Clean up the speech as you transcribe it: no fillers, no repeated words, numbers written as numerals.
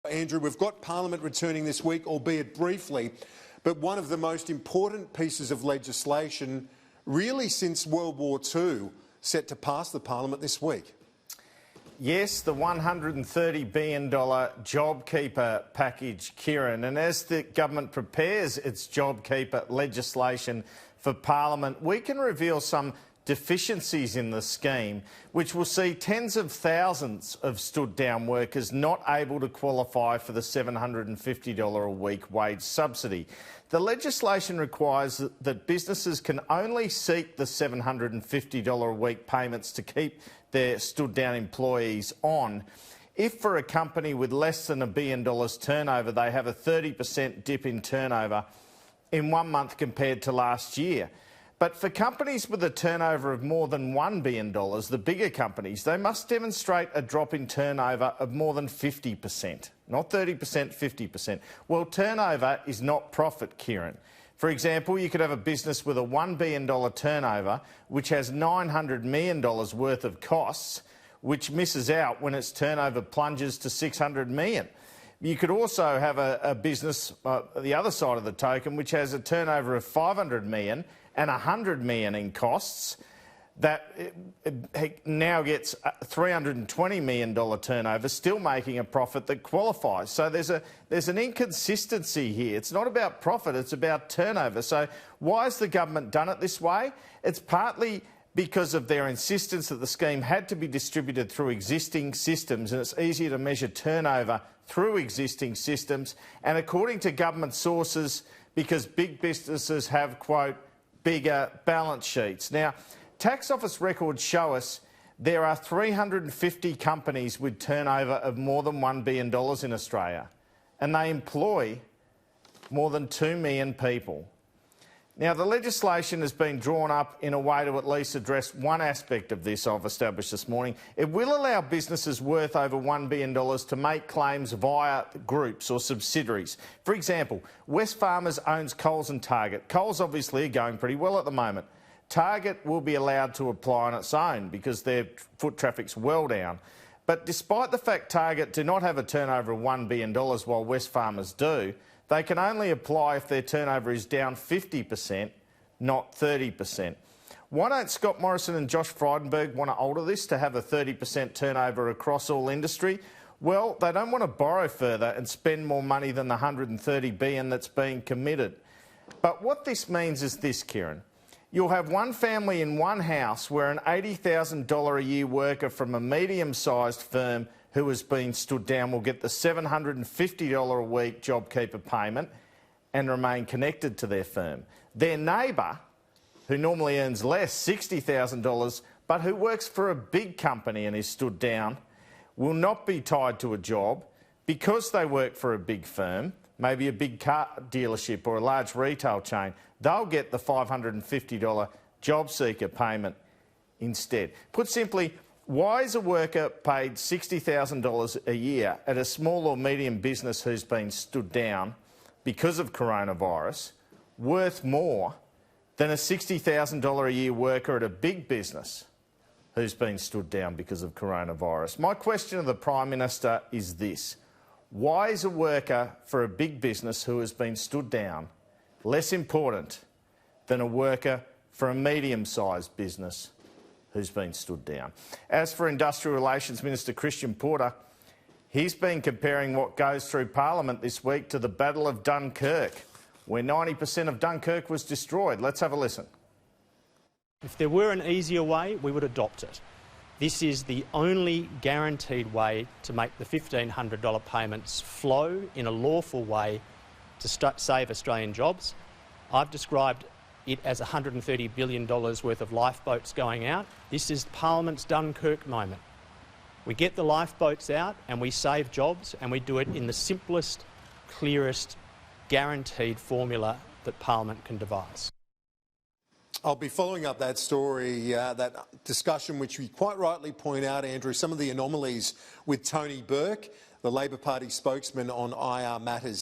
Andrew, we've got Parliament returning this week, albeit briefly, but one of the most important pieces of legislation really since World War II set to pass the Parliament this week. Yes, the $130 billion JobKeeper package, Kieran. And as the government prepares its JobKeeper legislation for Parliament, we can reveal some deficiencies in the scheme, which will see tens of thousands of stood-down workers not able to qualify for the $750 a week wage subsidy. The legislation requires that businesses can only seek the $750 a week payments to keep their stood-down employees on if, for a company with less than $1 billion turnover, they have a 30% dip in turnover in 1 month compared to last year. But for companies with a turnover of more than $1 billion, the bigger companies, they must demonstrate a drop in turnover of more than 50%. Not 30%, 50%. Well, turnover is not profit, Kieran. For example, you could have a business with a $1 billion turnover which has $900 million worth of costs, which misses out when its turnover plunges to $600 million. You could also have a business, the other side of the token, which has a turnover of $500 million and $100 million in costs, that now gets $320 million turnover, still making a profit that qualifies. So there's an inconsistency here. It's not about profit, it's about turnover. So why has the government done it this way? It's partly because of their insistence that the scheme had to be distributed through existing systems, and it's easier to measure turnover through existing systems. And according to government sources, because big businesses have, quote, bigger balance sheets. Now, tax office records show us there are 350 companies with turnover of more than $1 billion in Australia, and they employ more than 2 million people. Now, the legislation has been drawn up in a way to at least address one aspect of this I've established this morning. It will allow businesses worth over $1 billion to make claims via groups or subsidiaries. For example, Wesfarmers owns Coles and Target. Coles obviously are going pretty well at the moment. Target will be allowed to apply on its own because their foot traffic's well down. But despite the fact Target do not have a turnover of $1 billion while Wesfarmers do, they can only apply if their turnover is down 50%, not 30%. Why don't Scott Morrison and Josh Frydenberg want to alter this to have a 30% turnover across all industry? Well, they don't want to borrow further and spend more money than the $130 billion that's being committed. But what this means is this, Kieran. You'll have one family in one house where an $80,000 a year worker from a medium-sized firm who has been stood down will get the $750 a week JobKeeper payment and remain connected to their firm. Their neighbour, who normally earns less, $60,000, but who works for a big company and is stood down, will not be tied to a job because they work for a big firm, maybe a big car dealership or a large retail chain. They'll get the $550 job seeker payment instead. Put simply, why is a worker paid $60,000 a year at a small or medium business who's been stood down because of coronavirus worth more than a $60,000 a year worker at a big business who's been stood down because of coronavirus? My question to the Prime Minister is this. Why is a worker for a big business who has been stood down less important than a worker for a medium-sized business who's been stood down? As for Industrial Relations Minister Christian Porter, he's been comparing what goes through Parliament this week to the Battle of Dunkirk, where 90% of Dunkirk was destroyed. Let's have a listen. If there were an easier way, we would adopt it. This is the only guaranteed way to make the $1,500 payments flow in a lawful way to save Australian jobs. I've described it as $130 billion worth of lifeboats going out. This is Parliament's Dunkirk moment. We get the lifeboats out and we save jobs, and we do it in the simplest, clearest, guaranteed formula that Parliament can devise. I'll be following up that story, that discussion, which you quite rightly point out, Andrew, some of the anomalies with Tony Burke, the Labor Party spokesman on IR matters.